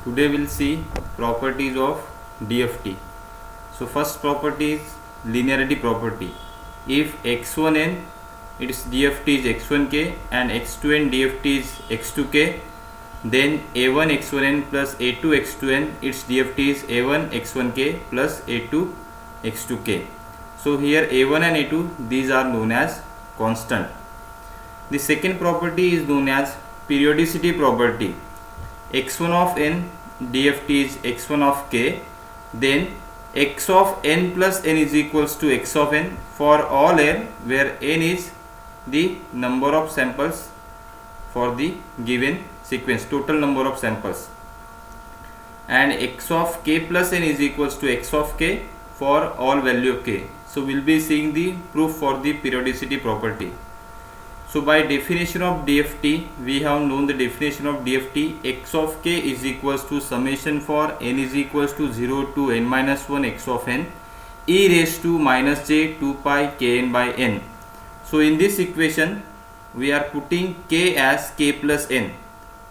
Today we'll see properties of DFT. So first property is linearity property. If x1n its DFT is x1k and x2n DFT is x2k, then a1 x1n plus a2 x2n its DFT is a1 x1k plus a2 x2k. So here a1 and a2, these are known as constant. The second property is known as periodicity property. x1 of n DFT is x1 of k, then x of n plus n is equals to x of n for all n where n is the number of samples for the given sequence, total number of samples, and x of k plus n is equals to x of k for all value of k. So we'll be seeing the proof for the periodicity property. So by definition of DFT, we have known the definition of DFT. X of k is equals to summation for n is equals to 0 to n minus 1 x of n e raised to minus j 2 pi kn by n. So in this equation we are putting k as k plus n.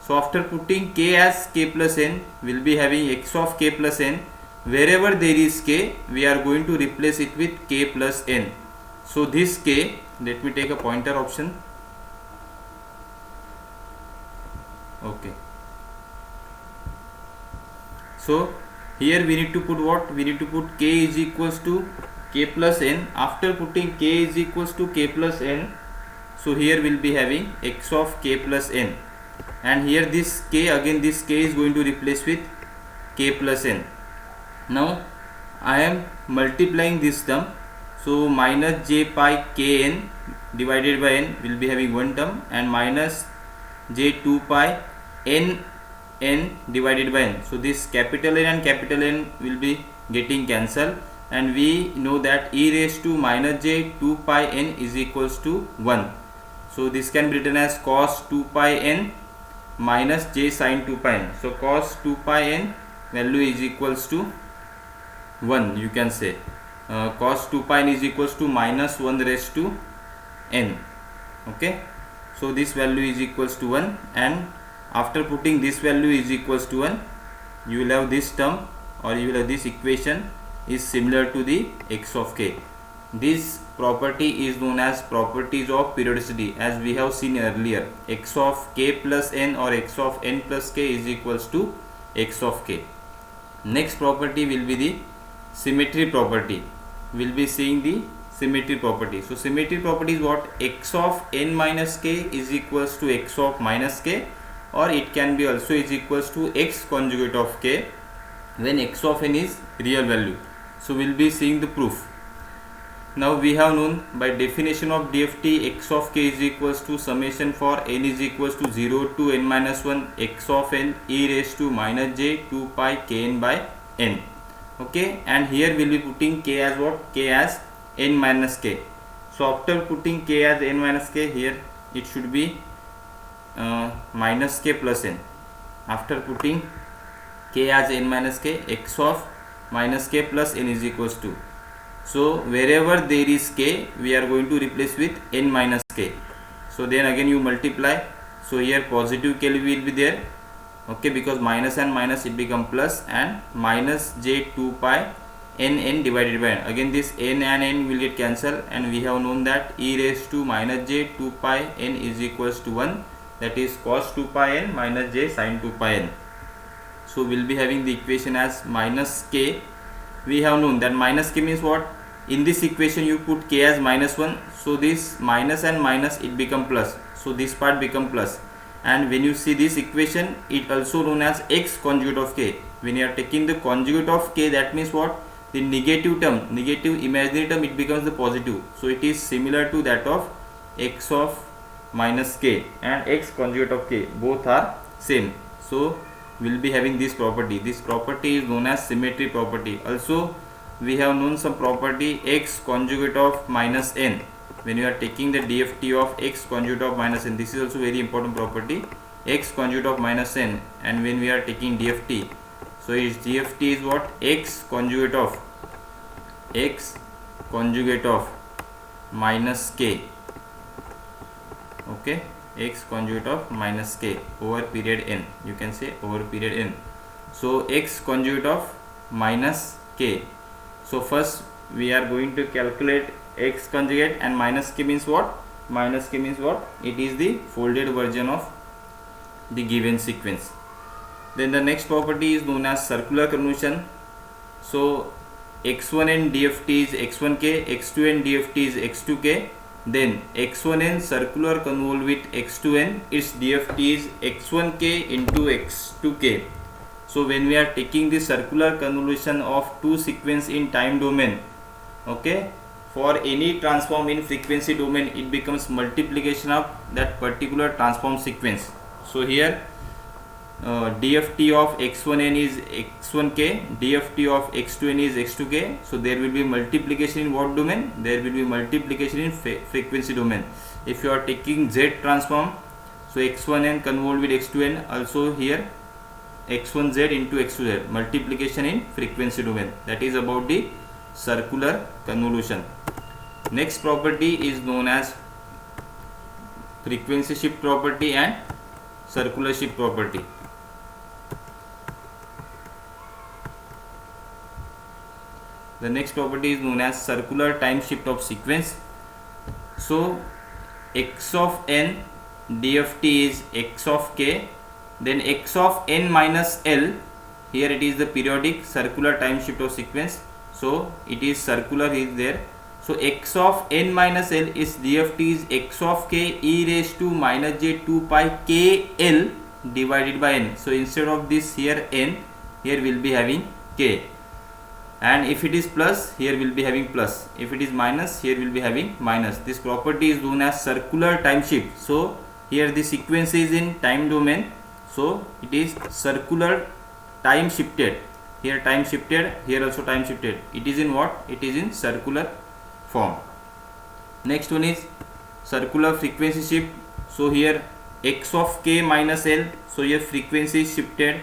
So after putting k as k plus n, we will be having x of k plus n. Wherever there is k, we are going to replace it with k plus n. So this k, let me take a pointer option. Okay. So here we need to put what? We need to put k is equals to k plus n. After putting k is equals to k plus n, so here we will be having x of k plus n, and here this k, again this k is going to replace with k plus n. Now I am multiplying this term, so minus j pi kn divided by n will be having one term, and minus j 2 pi n divided by n. So this capital N and capital N will be getting cancelled, and we know that e raised to minus j 2 pi n is equals to 1. So this can be written as cos 2 pi n minus j sin 2 pi n. So cos 2 pi n value is equals to 1, you can say. Cos 2 pi n is equals to minus 1 raised to n. Okay. So this value is equals to 1, and after putting this value is equals to 1, you will have this term, or you will have this equation is similar to the x of k. This property is known as properties of periodicity, as we have seen earlier. X of k plus n or x of n plus k is equals to x of k. Next property will be the symmetry property. We will be seeing the symmetry property. So symmetry property is what? X of n minus k is equals to x of minus k, or it can be also is equals to x conjugate of k when x of n is real value. So we will be seeing the proof. Now we have known by definition of DFT, x of k is equals to summation for n is equals to 0 to n minus 1 x of n e raised to minus j 2 pi kn by n. Okay, and here we will be putting k as what? K as n minus k. So after putting k as n minus k, here it should be minus k plus n. After putting k as n minus k, x of minus k plus n is equals to. So wherever there is k, we are going to replace with n minus k. So then again you multiply. So here positive k will be there. Okay, because minus and minus it become plus, and minus j 2 pi n divided by n. Again this n and n will get cancelled, and we have known that e raised to minus j 2 pi n is equals to 1, that is cos 2 pi n minus j sin 2 pi n. So we will be having the equation as minus k. We have known that minus k means what? In this equation you put k as minus 1, so this minus and minus it become plus, so this part become plus. And when you see this equation, it also known as x conjugate of k. When you are taking the conjugate of k, that means what? The negative term, negative imaginary term, it becomes the positive. So it is similar to that of x of minus k and x conjugate of k, both are same. So we will be having this property. This property is known as symmetry property. Also we have known some property x conjugate of minus n. When you are taking the DFT of x conjugate of minus n, this is also very important property, x conjugate of minus n. And when we are taking DFT, so its DFT is what? X conjugate of minus k. Okay, x conjugate of minus k over period n, you can say over period n. So x conjugate of minus k. So first we are going to calculate x conjugate, and minus k means what? Minus k means what? It is the folded version of the given sequence. Then the next property is known as circular convolution. So x1n dft is x1k, x2n dft is x2k. Then x1n circular convolve with x2n, its dft is x1k into x2k. So when we are taking the circular convolution of two sequence in time domain, okay, for any transform in frequency domain, it becomes multiplication of that particular transform sequence. So here dft of x1n is x1k, dft of x2n is x2k. So there will be multiplication in what domain? There will be multiplication in frequency domain. If you are taking z transform, so x1n convolve with x2n, also here x1z into x2z, multiplication in frequency domain. That is about the circular convolution. Next property is known as frequency shift property and circular shift property. The next property is known as circular time shift of sequence. So x of n dft is x of k, then x of n minus L, here it is the periodic circular time shift of sequence. So it is circular is there. So x of n minus L is dft is x of k e raised to minus j 2 pi k L divided by n. So instead of this here n, here will be having k, and if it is plus, here will be having plus. If it is minus, here will be having minus. This property is known as circular time shift. So here the sequence is in time domain, so it is circular time shifted. Here time shifted, here also time shifted. It is in what? It is in circular form. Next one is circular frequency shift. So here x of k minus L, so here frequency is shifted,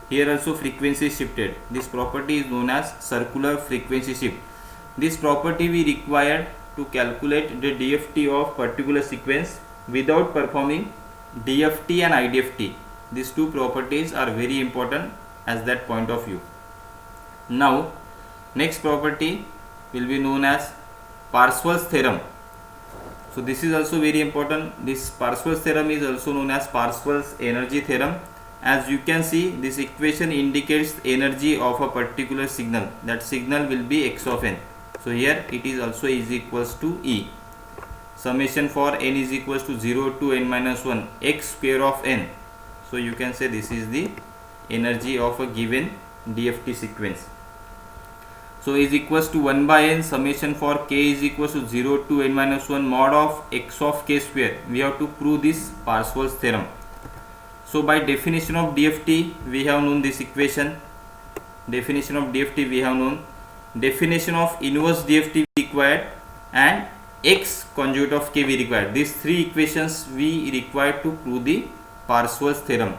here also frequency is shifted. This property is known as circular frequency shift. This property we required to calculate the DFT of particular sequence without performing DFT and IDFT. These two properties are very important as that point of view. Now next property will be known as Parseval's theorem. So this is also very important. This Parseval's theorem is also known as Parseval's energy theorem. As you can see, this equation indicates energy of a particular signal. That signal will be x of n. So here it is also is equals to E. Summation for n is equals to 0 to n minus 1 x square of n. So you can say this is the energy of a given DFT sequence. So is equals to 1 by n summation for k is equals to 0 to n minus 1 mod of x of k square. We have to prove this Parseval's theorem. So by definition of DFT we have known this equation. Definition of DFT we have known. Definition of inverse DFT required, and x conjugate of k we required. These three equations we required to prove the Parseval's theorem.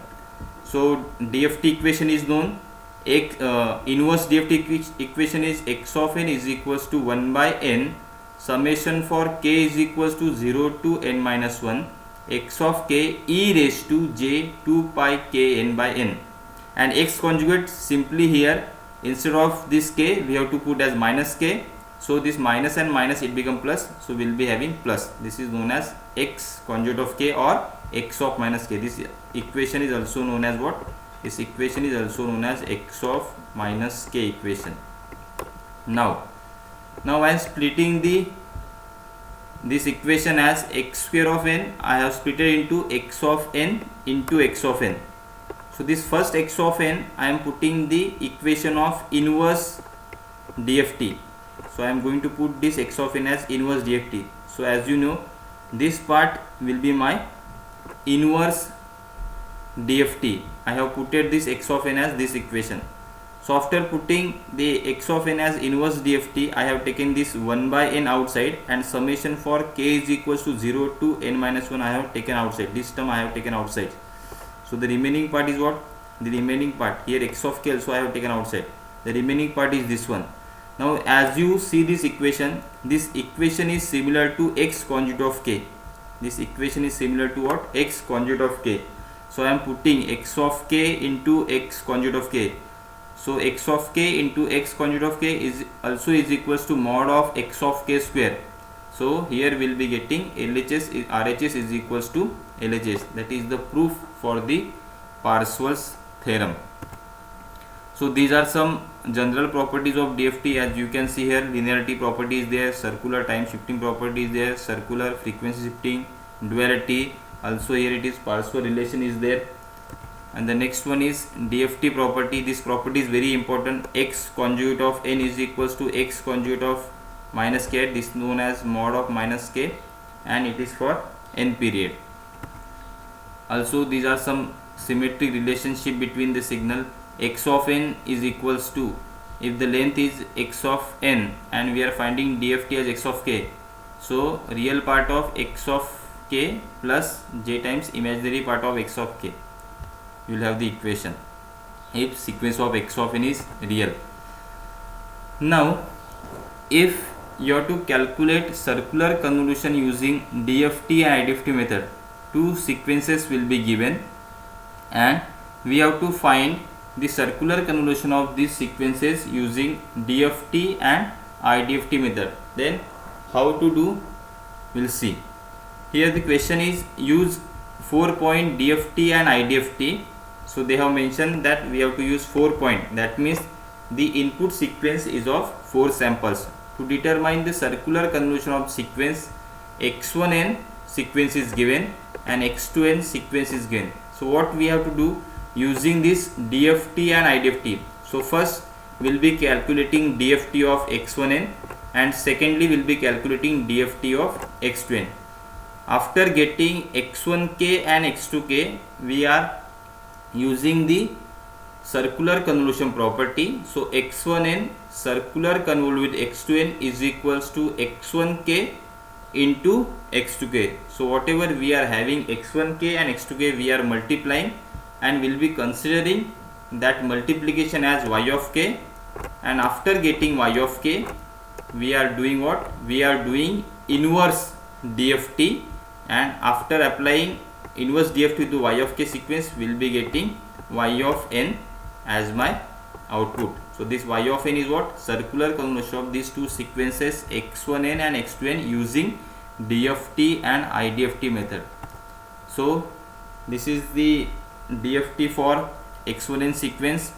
So DFT equation is known. Inverse DFT equation is x of n is equals to 1 by n summation for k is equals to 0 to n minus 1 x of k e raised to j 2 pi k n by n, and x conjugate simply here instead of this k we have to put as minus k. So this minus and minus it become plus, so we will be having plus. This is known as x conjugate of k or x of minus k. This equation is also known as what? This equation is also known as x of minus k equation. Now I am splitting this equation as x square of n. I have split it into x of n into x of n. So this first x of n I am putting the equation of inverse DFT. So I am going to put this x of n as inverse DFT. So as you know, this part will be my inverse DFT. I have put this x of n as this equation. So after putting the x of n as inverse DFT, I have taken this 1 by n outside, and summation for k is equals to 0 to n minus 1 I have taken outside. This term I have taken outside. So the remaining part is what? The remaining part here x of k also I have taken outside. The remaining part is this one. Now as you see this equation is similar to x conjugate of k. This equation is similar to what? X conjugate of k. So I am putting x of k into x conjugate of k. So x of k into x conjugate of k is also is equals to mod of x of k square. So here we will be getting RHS is equals to LHS. That is the proof for the Parseval's theorem. So these are some general properties of DFT. As you can see here, linearity property is there, circular time shifting property is there, circular frequency shifting, duality. Also here it is Parseval relation is there. And the next one is DFT property. This property is very important. X conjugate of n is equals to x conjugate of minus k. This is known as mod of minus k, and it is for n period. Also these are some symmetric relationship between the signal. X of n is equals to, if the length is x of n and we are finding DFT as x of k, so real part of x of k plus j times imaginary part of x of k, you will have the equation if sequence of x of n is real. Now if you have to calculate circular convolution using DFT and IDFT method, two sequences will be given and we have to find the circular convolution of these sequences using DFT and IDFT method. Then how to do, we'll see. Here the question is use 4-point DFT and IDFT. So they have mentioned that we have to use 4-point. That means the input sequence is of 4 samples. To determine the circular convolution of sequence, x1n sequence is given and x2n sequence is given. So what we have to do using this DFT and IDFT. So first we will be calculating DFT of x1n and secondly we will be calculating DFT of x2n. After getting x1k and x2k, we are using the circular convolution property. So x1n circular convolve with x2n is equals to x1k into x2k. So whatever we are having x1k and x2k, we are multiplying and will be considering that multiplication as y of k, and after getting y of k we are doing what? We are doing inverse DFT, and after applying inverse DFT to y of k sequence we will be getting y of n as my output. So this y of n is what? Circular convolution of these two sequences x1n and x2n using DFT and IDFT method. So this is the DFT for x1n sequence.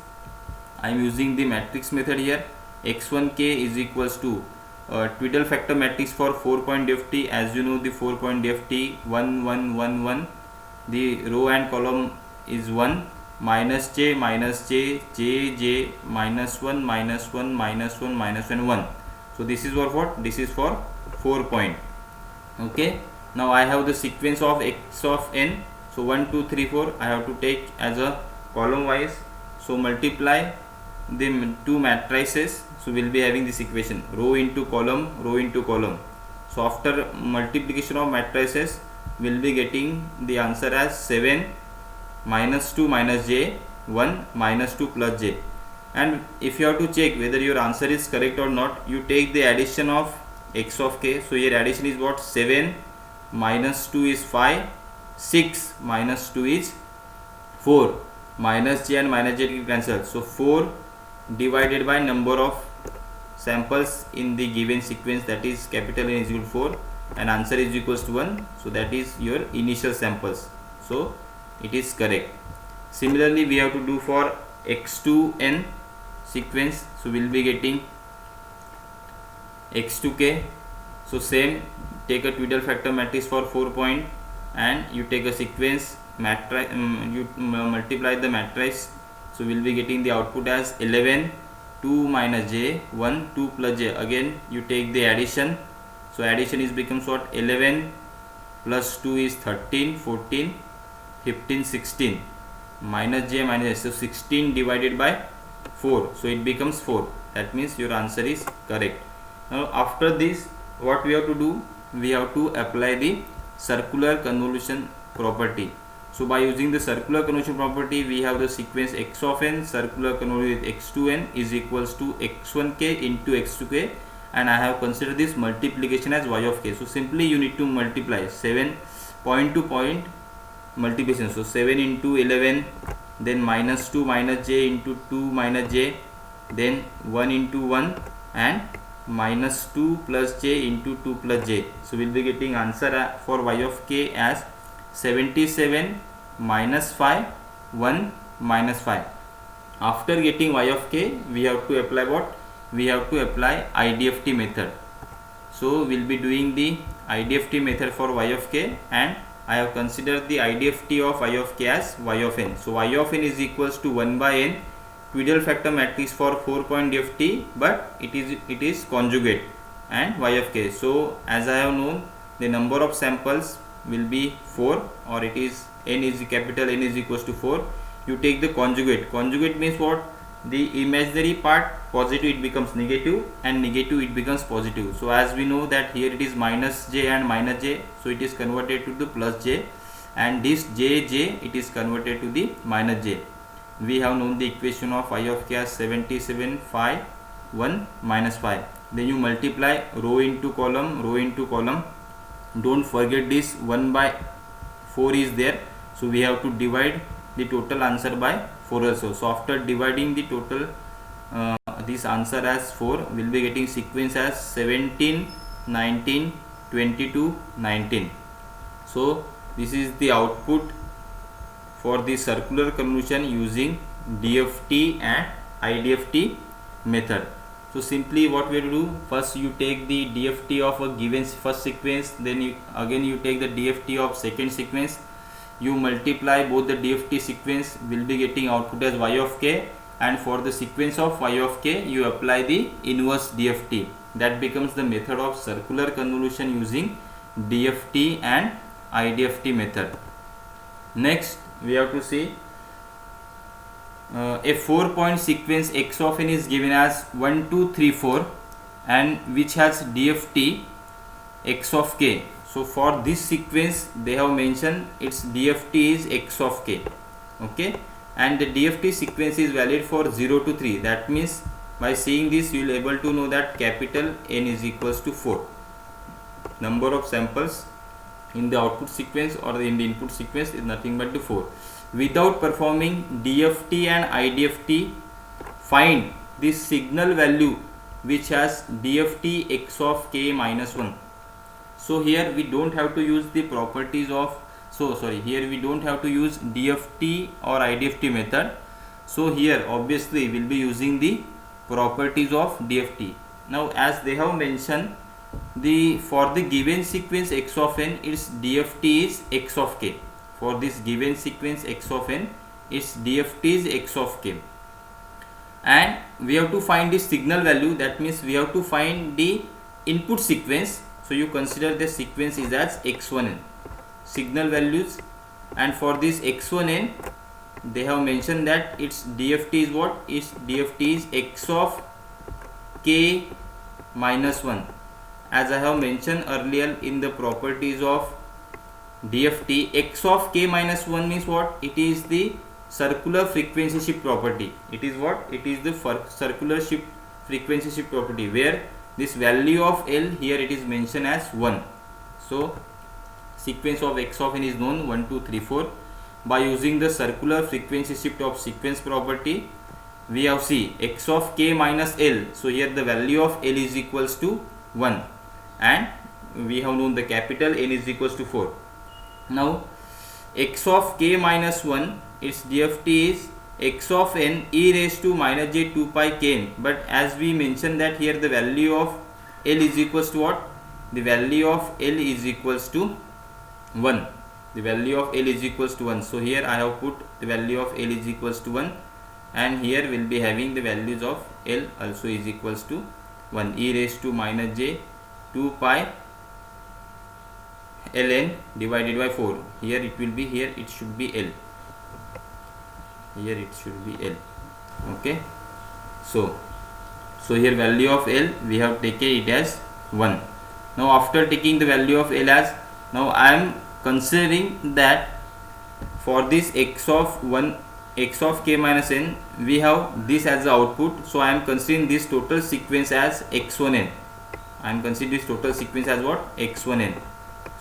I am using the matrix method here. x1k is equals to Twiddle factor matrix for 4-point DFT. As you know, the 4-point DFT 1 1 1 1, the row and column is 1, minus j j j minus 1 minus 1 minus 1 minus 1 1. So this is for what? This is for 4-point. Okay, now I have the sequence of x of n. So 1 2 3 4 I have to take as a column wise. So multiply the two matrices. So we will be having this equation row into column, row into column. So after multiplication of matrices we will be getting the answer as 7 minus 2 minus j 1 minus 2 plus j. And if you have to check whether your answer is correct or not, you take the addition of x of k. So here addition is what? 7 minus 2 is 5, 6 minus 2 is 4, minus j and minus j will cancel. So 4 divided by number of samples in the given sequence, that is capital N is equal to 4, and answer is equals to 1. So that is your initial samples. So it is correct. Similarly we have to do for x2n sequence. So we will be getting x2k. So same, take a Twiddle factor matrix for 4-point and you take a sequence matrix, you multiply the matrix. So we will be getting the output as 11 2 minus j 1 2 plus j. Again you take the addition. So addition is becomes what? 11 plus 2 is 13 14 15 16 minus j minus j. So 16 divided by 4, so it becomes 4. That means your answer is correct. Now after this what we have to do? We have to apply the circular convolution property. So by using the circular convolution property, we have the sequence x of n circular convoluted with x2n is equals to x1k into x2k, and I have considered this multiplication as y of k. So simply you need to multiply 7 point to point multiplication. So 7 into 11, then minus 2 minus j into 2 minus j, then 1 into 1 and minus 2 plus j into 2 plus j. So we'll be getting answer for y of k as 77 minus 5 1 minus 5. After getting y of k, we have to apply what? We have to apply IDFT method. So we'll be doing the IDFT method for y of k, and I have considered the IDFT of y of k as y of n. So y of n is equals to 1 by n Quidel factor matrix for 4-point DFT, but it is conjugate, and y of k. So as I have known, the number of samples will be 4, or it is n is capital N is equals to 4. You take the conjugate. Conjugate means what? The imaginary part positive, it becomes negative, and negative it becomes positive. So as we know that here it is minus j and minus j, so it is converted to the plus j, and this j it is converted to the minus j. We have known the equation of y of k as 77 5 1 minus 5. Then you multiply row into column, row into column. Don't forget this 1 by 4 is there, so we have to divide the total answer by 4 also. So after dividing the total this answer as 4, we'll be getting sequence as 17 19 22 19. So this is the output for the circular convolution using DFT and IDFT method. So simply what we do, first you take the DFT of a given first sequence, then you take the DFT of second sequence, you multiply both the DFT sequence, will be getting output as y of k, and for the sequence of y of k you apply the inverse DFT. That becomes the method of circular convolution using DFT and IDFT method. Next we have to see a 4-point sequence x of n is given as 1 2 3 4, and which has DFT x of k. So for this sequence they have mentioned its DFT is x of k, okay, and the DFT sequence is valid for 0 to 3. That means by seeing this you will able to know that capital N is equals to 4. Number of samples in the output sequence or in the input sequence is nothing but the 4. Without performing DFT and IDFT, find this signal value which has DFT x of k minus 1. So here we don't have to use the properties of, here we don't have to use DFT or IDFT method. So here obviously we'll be using the properties of DFT. Now as they have mentioned, for the given sequence x of n, its DFT is x of k. For this given sequence x of n, its DFT is x of k, and we have to find the signal value. That means we have to find the input sequence. So you consider the sequence is as x1n signal values, and for this x1n they have mentioned that its DFT is what? Its DFT is x of k minus 1. As I have mentioned earlier in the properties of DFT, x of k minus 1 means what? It is the circular frequency shift property. It is what? It is the circular shift frequency shift property, where this value of L here it is mentioned as 1. So sequence of x of n is known 1 2 3 4. By using the circular frequency shift of sequence property, we have see x of k minus L. So here the value of L is equals to 1, and we have known the capital N is equals to 4. Now x of k minus 1, its DFT is x of n e raised to minus j 2 pi k n, but as we mentioned that here the value of L is equals to what? The value of L is equals to 1. The value of L is equals to 1. So here I have put the value of L is equals to 1, and here we'll be having the values of L also is equals to 1, e raised to minus j 2 pi ln divided by 4. Here it will be, here it should be L, here it should be L, okay. So here value of L we have taken it as 1. Now after taking the value of L as, now I am considering that for this x of k minus n, we have this as the output. So I am considering this total sequence as x1n. I am considering this total sequence as what? x1n.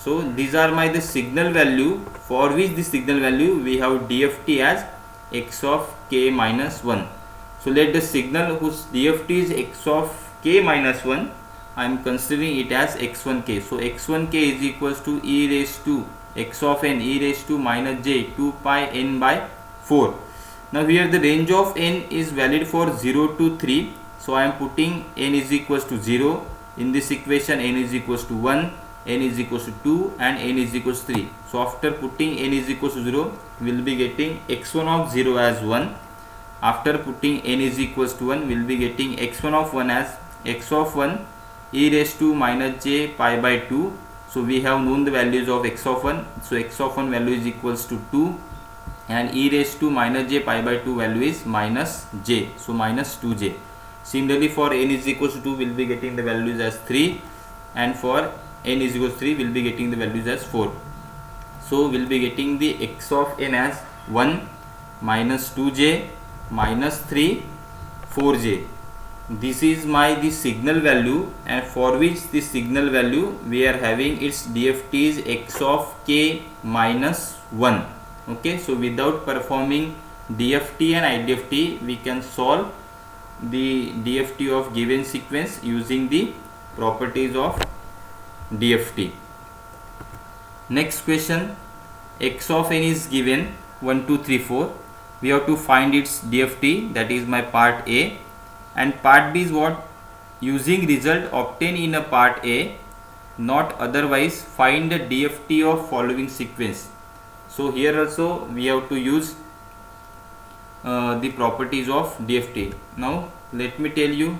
So these are my the signal value, for which the signal value we have DFT as x of k minus 1. So let the signal whose DFT is x of k minus 1, I am considering it as x1k. So x1k is equals to e raised to x of n e raised to minus j 2 pi n by 4. Now here the range of n is valid for 0 to 3. So I am putting n is equals to 0. In this equation n is equals to 1, n is equals to 2 and n is equals to 3. So after putting n is equals to 0, we will be getting x1 of 0 as 1. After putting n is equals to 1, we will be getting x1 of 1 as x of 1 e raised to minus j pi by 2. So we have known the values of x of 1. So x of 1 value is equals to 2 and e raised to minus j pi by 2 value is minus j. So minus 2j. Similarly for n is equals to 2, we will be getting the values as 3, and for n is equals to 3, we will be getting the values as 4. So we will be getting the x of n as 1 minus 2j minus 3 4j. This is my the signal value, and for which the signal value we are having its DFT is x of k minus 1. Okay, so without performing DFT and IDFT, we can solve the DFT of given sequence using the properties of DFT. Next question, x of n is given 1 2 3 4. We have to find its DFT, that is my part A, and part B is what? Using result obtained in a part A, not otherwise, find the DFT of following sequence. So here also we have to use the properties of DFT. Now let me tell you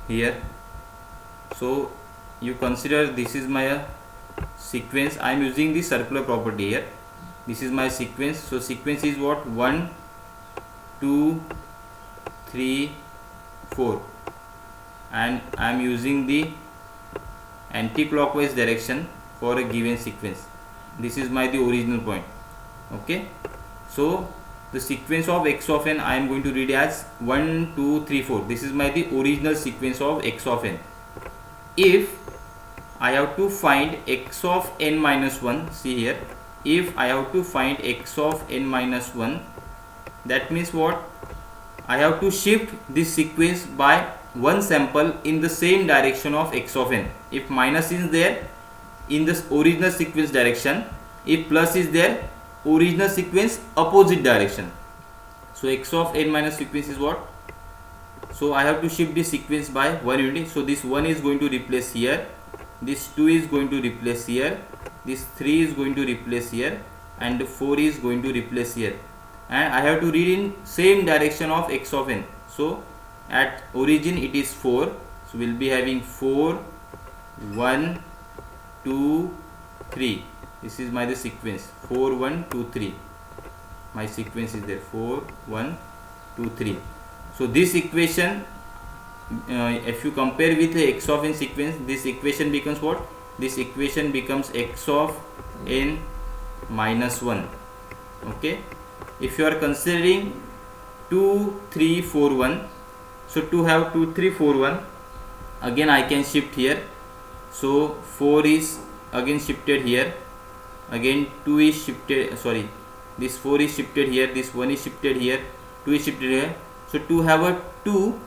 here. So you consider this is my sequence. I am using the circular property here. This is my sequence. So sequence is what? 1 2 3 4, and I am using the anti-clockwise direction for a given sequence. This is my the original point. Okay, so the sequence of x of n I am going to read as 1 2 3 4. This is my the original sequence of x of n. If I have to find x of n minus 1, see here, if I have to find x of n minus 1, that means what? I have to shift this sequence by one sample in the same direction of x of n. If minus is there, in the original sequence direction, if plus is there, original sequence opposite direction. So x of n minus sequence is what? So I have to shift this sequence by one unit. So this 1 is going to replace here, this 2 is going to replace here, this 3 is going to replace here, and 4 is going to replace here, and I have to read in same direction of x of n. So at origin it is 4, so we will be having 4 1 2 3. This is my the sequence 4 1 2 3. My sequence is there 4 1 2 3. So this equation, if you compare with the x of n sequence, this equation becomes what? This equation becomes x of n minus 1. Okay, if you are considering 2 3 4 1, so to have 2 3 4 1, again I can shift here. So 4 is again shifted here, again 2 is shifted, sorry, this 4 is shifted here, this 1 is shifted here, 2 is shifted here. So to have a 2,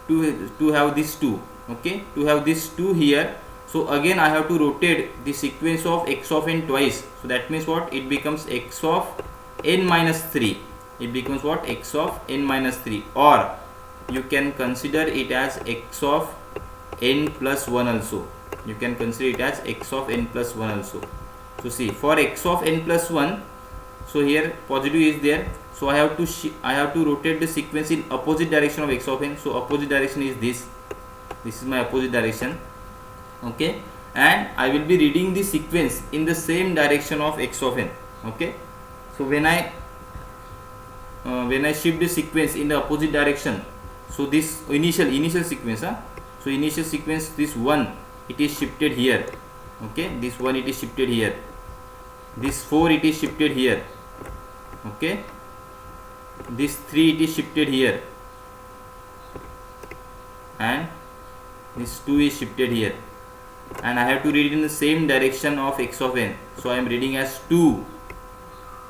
to have this 2, okay, to have this 2 here, so again I have to rotate the sequence of x of n twice. So that means what? It becomes x of n minus 3. It becomes what? X of n minus 3, or you can consider it as x of n plus 1 also. You can consider it as x of n plus 1 also. So see, for x of n plus 1, so here positive is there, so I have to rotate the sequence in opposite direction of x of n. So opposite direction is this. This is my opposite direction. Okay, and I will be reading the sequence in the same direction of x of n. Okay, so when I shift the sequence in the opposite direction, so this initial sequence, so initial sequence, this 1 it is shifted here. Okay, this 1 it is shifted here, this 4 it is shifted here. Okay, this 3 it is shifted here, and this 2 is shifted here. and I have to read in the same direction of x of n. So I am reading as 2,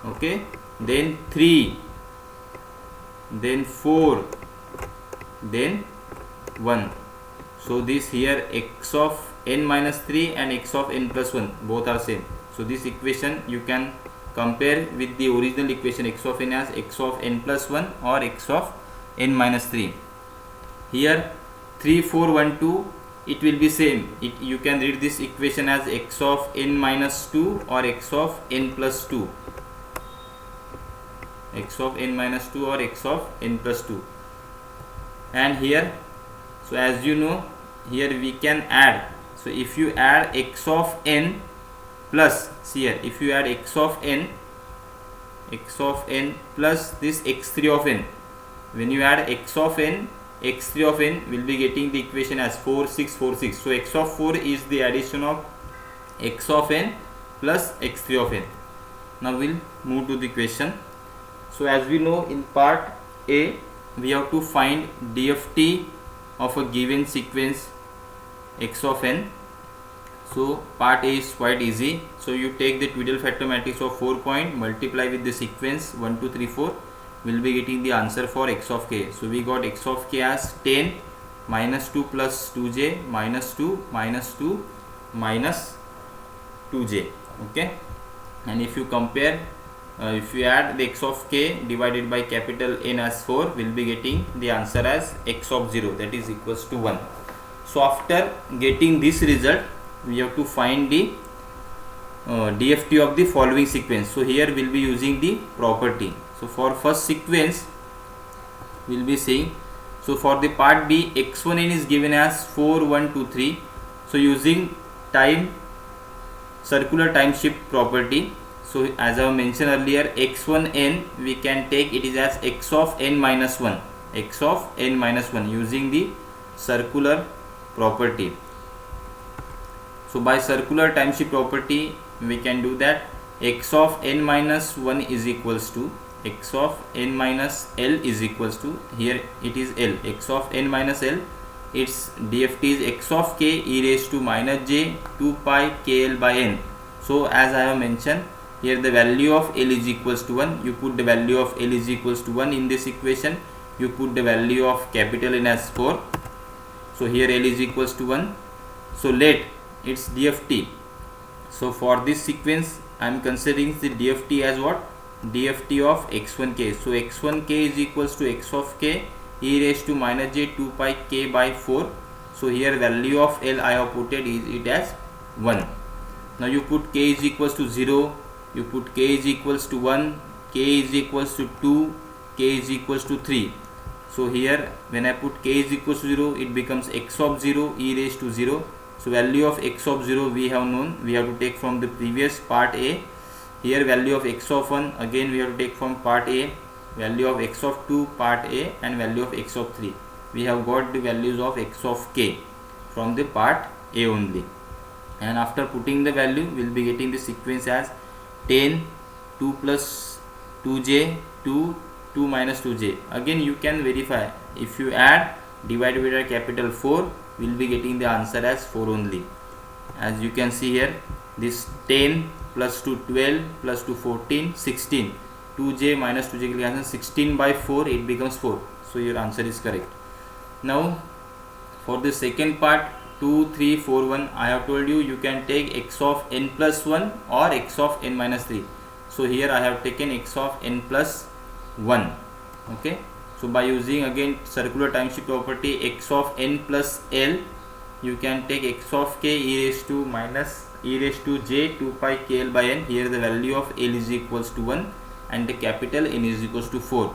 okay, then 3, then 4, then 1. So this here x of n minus 3 and x of n plus 1 both are same. So this equation you can compare with the original equation x of n as x of n plus 1 or x of n minus 3. Here 3, 4, 1, 2, it will be same. You can read this equation as x of n minus 2 or x of n plus 2. X of n minus 2 or x of n plus 2. And here, so as you know, here we can add. So if you add x of n plus, see here, if you add x of n plus this x3 of n, when you add x of n, x3 of n will be getting the equation as 4, 6, 4, 6. So x of 4 is the addition of x of n plus x3 of n. Now we'll move to the question. So as we know, in part A we have to find DFT of a given sequence x of n. So part A is quite easy. So you take the Tweedle factor matrix of 4 point, multiply with the sequence 1, 2, 3, 4, will be getting the answer for x of k. So we got x of k as 10 minus 2 plus 2j minus 2 minus 2 minus 2j, okay. And if you compare, if you add the x of k divided by capital N as 4, will be getting the answer as x of 0, that is equals to 1. So after getting this result, we have to find the DFT of the following sequence. So here we will be using the property. So for first sequence we will be saying, so for the part B, x1n is given as 4, 1, 2, 3. So using circular time shift property, so as I mentioned earlier, x1n we can take it is as x of n minus 1, x of n minus 1 using the circular property. So by circular time shift property we can do that x of n minus 1 is equals to x of n minus L is equals to, here it is L, x of n minus L, its DFT is x of k e raised to minus j 2 pi kl by n. So as I have mentioned, here the value of L is equals to 1, you put the value of L is equals to 1 in this equation, you put the value of capital N as 4. So here L is equals to 1. So let its DFT. So for this sequence I am considering the DFT as what? DFT of x1k. So x1k is equals to x of k e raised to minus j 2 pi k by 4. So here value of L I have put it as 1. Now you put k is equals to 0, you put k is equals to 1, k is equals to 2, k is equals to 3. So here when I put k is equals to 0, it becomes x of 0 e raised to 0. So value of x of 0 we have known, we have to take from the previous part A. Here value of x of 1 again we have to take from part A, value of x of 2 part A, and value of x of 3. We have got the values of x of k from the part A only. And after putting the value, we will be getting the sequence as 10, 2 plus 2j, 2, 2 minus 2j. Again you can verify, if you add divided by capital 4, we will be getting the answer as 4 only. As you can see here, this 10 plus 2 12 plus 2 14 16, 2j minus 2j cancel, 16 by 4 it becomes 4. So your answer is correct. Now for the second part, 2, 3, 4, 1, I have told you, you can take x of n plus 1 or x of n minus 3. So here I have taken x of n plus 1. Okay. So by using again circular time shift property, x of n plus L, you can take x of k e raised to minus e raised to j 2 pi kl by n. Here the value of L is equals to 1 and the capital N is equals to 4.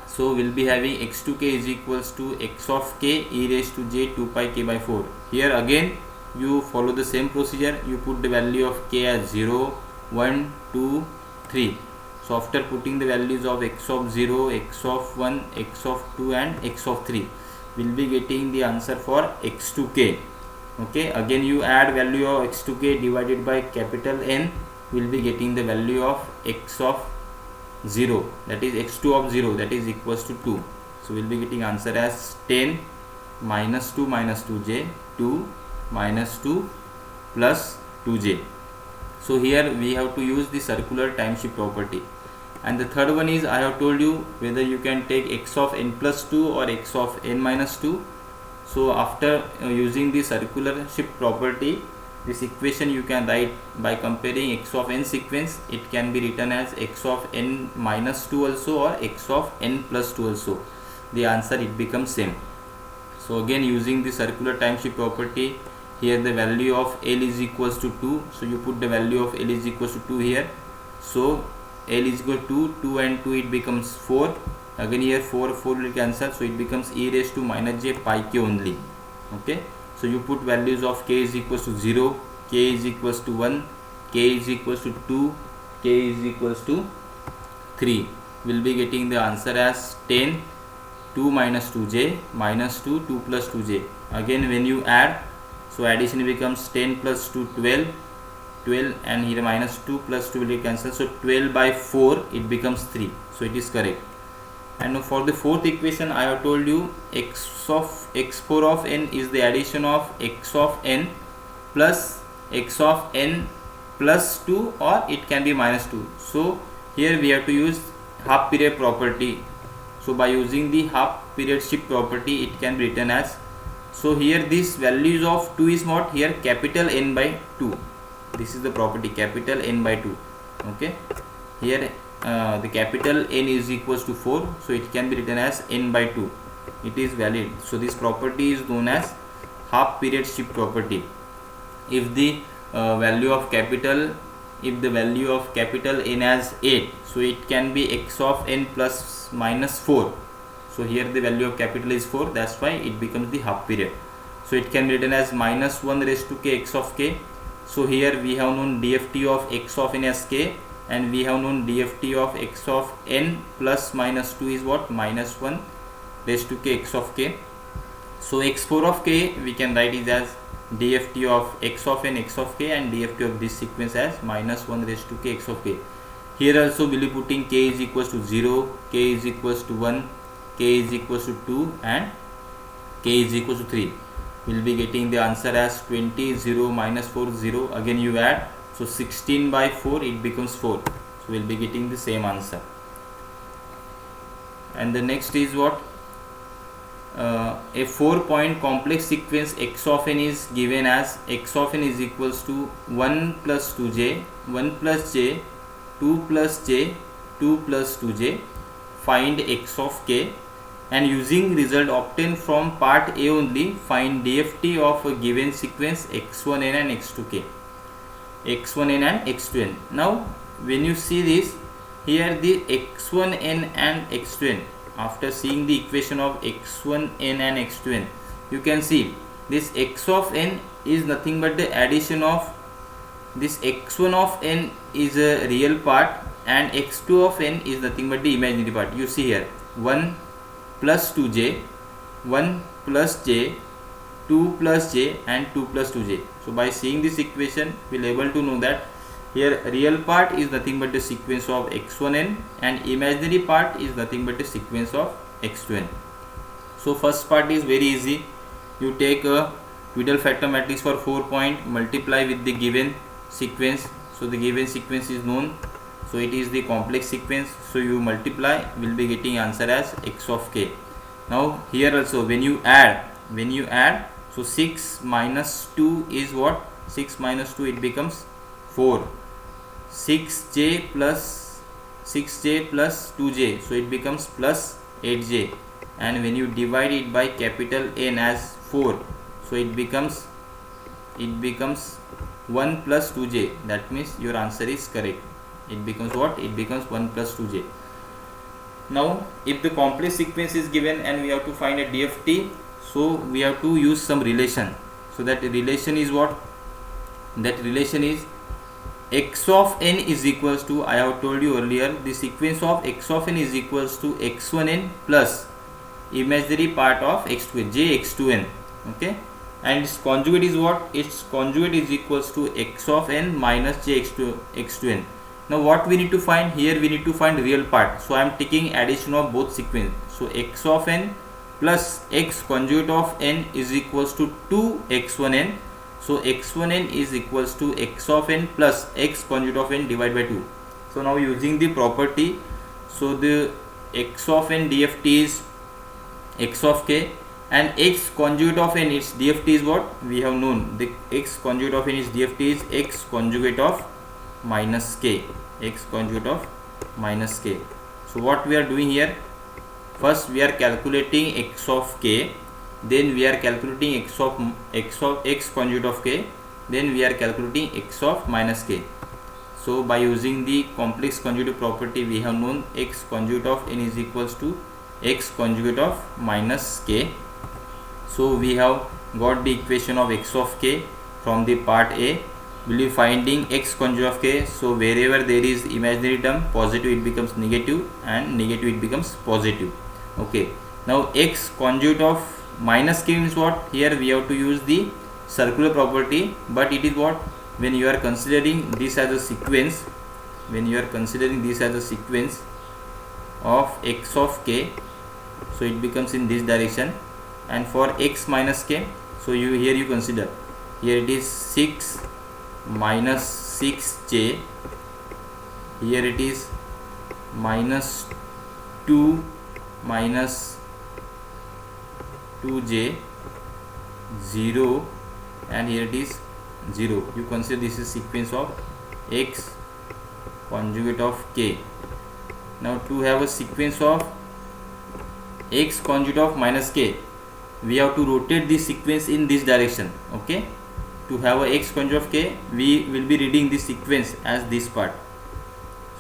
So we'll be having x2k is equals to x of k e raised to j 2 pi k by 4. Here again you follow the same procedure, you put the value of k as 0, 1, 2, 3. So after putting the values of x of 0, x of 1, x of 2 and x of 3, we'll be getting the answer for x2k. Okay, again you add value of x2k divided by capital N, we'll be getting the value of x of 0, that is x2 of 0, that is equals to 2. So we'll be getting answer as 10 minus 2 minus 2j, 2, minus 2 plus 2j. So here we have to use the circular time shift property. And the third one is, I have told you whether you can take x of n plus 2 or x of n minus 2. So after using the circular shift property, this equation you can write by comparing x of n sequence. It can be written as x of n minus 2 also, or x of n plus 2 also. The answer it becomes same. So again, using the circular time shift property, here the value of L is equals to 2. So you put the value of L is equals to 2 here. So L is equal to 2 and 2, it becomes 4. Again here 4 will cancel, so it becomes e raised to minus j pi k only. Okay, so you put values of k is equals to 0, k is equals to 1, k is equals to 2, k is equals to 3. We'll be getting the answer as 10, 2 minus 2j, minus 2, 2 plus 2j. Again when you add, so addition becomes 10 plus 2, 12, 12, and here minus 2 plus 2 will cancel, so 12 by 4 it becomes 3. So it is correct. And now for the fourth equation, I have told you x4 of n is the addition of x of n plus x of n plus 2, or it can be minus 2. So here we have to use half period property. So by using the half period shift property, it can be written as, so here this values of 2 is what, here capital N by 2. This is the property, capital N by 2. Okay, here the capital N is equals to 4, so it can be written as n by 2. It is valid. So this property is known as half period shift property. If the value of capital N as 8, so it can be x of n plus minus 4. So here the value of capital is 4, that's why it becomes the half period. So it can be written as minus 1 raised to k x of k. So here we have known DFT of x of n as k, and we have known DFT of x of n plus minus 2 is what, minus 1 raised to k x of k. So x4 of k we can write it as DFT of x of n x of k, and DFT of this sequence as minus 1 raised to k x of k. Here also we will be putting k is equals to 0, k is equals to 1, k is equals to 2, and k is equals to 3. We will be getting the answer as 20, 0, minus 4, 0. Again you add, so 16 by 4 it becomes 4. So we will be getting the same answer. And the next is what, a 4-point complex sequence x of n is given as x of n is equals to 1 plus 2j, 1 plus j, 2 plus j, 2 plus 2j. Find x of k, and using result obtained from part A only, find DFT of a given sequence x1n and x2k, x1n and x2n. Now when you see this, here the x1n and x2n, after seeing the equation of x1n and x2n, you can see this x of n is nothing but the addition of this x1 of n is a real part, and x2 of n is nothing but the imaginary part. You see here 1 plus 2j, 1 plus j, 2 plus j, and 2 plus 2j. So by seeing this equation, we will able to know that here real part is nothing but the sequence of x1n, and imaginary part is nothing but the sequence of x2n. So first part is very easy. You take a Twiddle factor matrix for 4 point, multiply with the given sequence. So the given sequence is known, so it is the complex sequence. So you multiply, will be getting answer as x of k. Now here also when you add, so 6 minus 2 is what, 6 minus 2 it becomes 4. 6j plus 2j, so it becomes plus 8j, and when you divide it by capital N as 4, so it becomes 1 plus 2j. That means your answer is correct. It becomes what? It becomes 1 plus 2j. Now if the complex sequence is given and we have to find a DFT, so we have to use some relation. So that relation is what? That relation is x of n is equals to, I have told you earlier, the sequence of x of n is equals to x1n plus imaginary part of x2n, j x2n. Okay, and its conjugate is what? Its conjugate is equals to x of n minus j x2n. Now what we need to find? Here we need to find real part. So I am taking addition of both sequence. So x of n plus x conjugate of n is equals to 2 x1n, So x1n is equals to x of n plus x conjugate of n divided by 2. So now using the property, so the x of n DFT is x of k, and x conjugate of n, its DFT is what we have known. The x conjugate of n is DFT is x conjugate of minus k, x conjugate of minus k. So what we are doing here, first we are calculating x of k, then we are calculating x of x conjugate of k, then we are calculating x of minus k. So by using the complex conjugate property, we have known x conjugate of n is equals to x conjugate of minus k. So we have got the equation of x of k from the part A. Will be finding x conjugate of k. So wherever there is imaginary term, positive it becomes negative, and negative it becomes positive. Okay. Now x conjugate of minus k means what? Here we have to use the circular property, but it is what, when you are considering this as a sequence, when you are considering this as a sequence of x of k, so it becomes in this direction. And for x minus k, so here you consider, here it is 6 minus 6j, here it is minus 2 minus 2j, 0, and here it is 0. You consider this is sequence of x conjugate of k. Now to have a sequence of x conjugate of minus k, we have to rotate this sequence in this direction. Okay, to have a x conjugate of k, we will be reading this sequence as this part.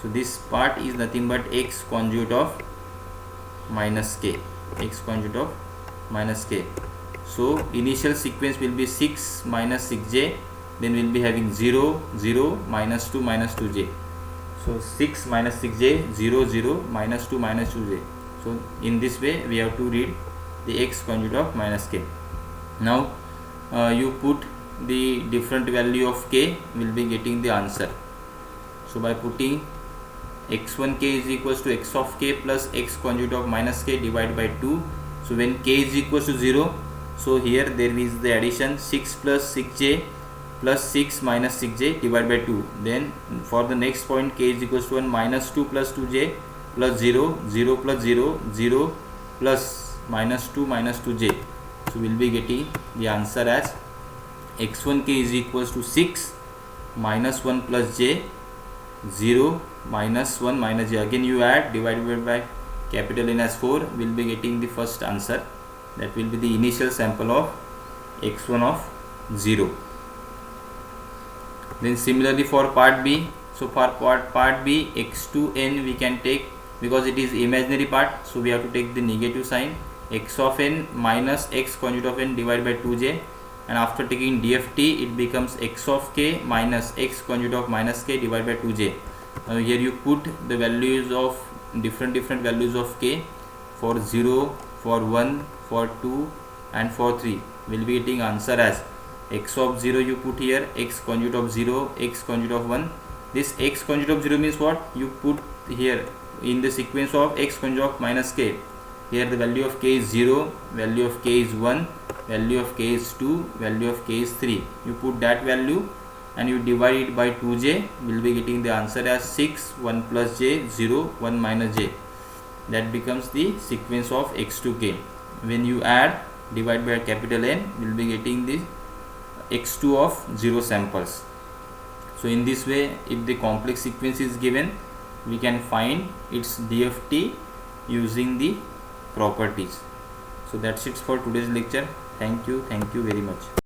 So this part is nothing but x conjugate of minus k, x conjugate of minus k. So initial sequence will be 6 minus 6j, then we will be having 0, 0, minus 2, minus 2j. So 6 minus 6j, 0, 0, minus 2, minus 2j. So in this way we have to read the x conjugate of minus k. Now you put the different value of k, will be getting the answer. So by putting x1k is equals to x of k plus x conjugate of minus k divided by 2. So when k is equals to 0, so here there is the addition 6 plus 6j plus 6 minus 6j divided by 2. Then for the next point, k is equals to 1, minus 2 plus 2j plus 0, 0 plus 0, 0 plus minus 2 minus 2j. So we will be getting the answer as x1k is equals to 6 minus 1 plus j, 0 minus 1 minus j. Again you add, divided by capital N as 4, we will be getting the first answer. That will be the initial sample of x1 of 0. Then similarly for part B, so for part B, x2n we can take, because it is imaginary part, so we have to take the negative sign, x of n minus x conjugate of n divided by 2j, and after taking DFT it becomes x of k minus x conjugate of minus k divided by 2j. Now here you put the values of different values of k, for 0, for 1, for 2, and for 3. We will be getting answer as x of 0 you put here, x conjugate of 0, x conjugate of 1. This x conjugate of 0 means what? You put here in the sequence of x conjugate of minus k. Here the value of k is 0, value of k is 1, value of k is 2, value of k is 3. You put that value and you divide it by 2j, we will be getting the answer as 6, 1 plus j, 0, 1 minus j. That becomes the sequence of x to k. When you add, divide by capital N, we will be getting the x2 of 0 samples. So in this way, if the complex sequence is given, we can find its DFT using the properties. So that's it for today's lecture. Thank you very much.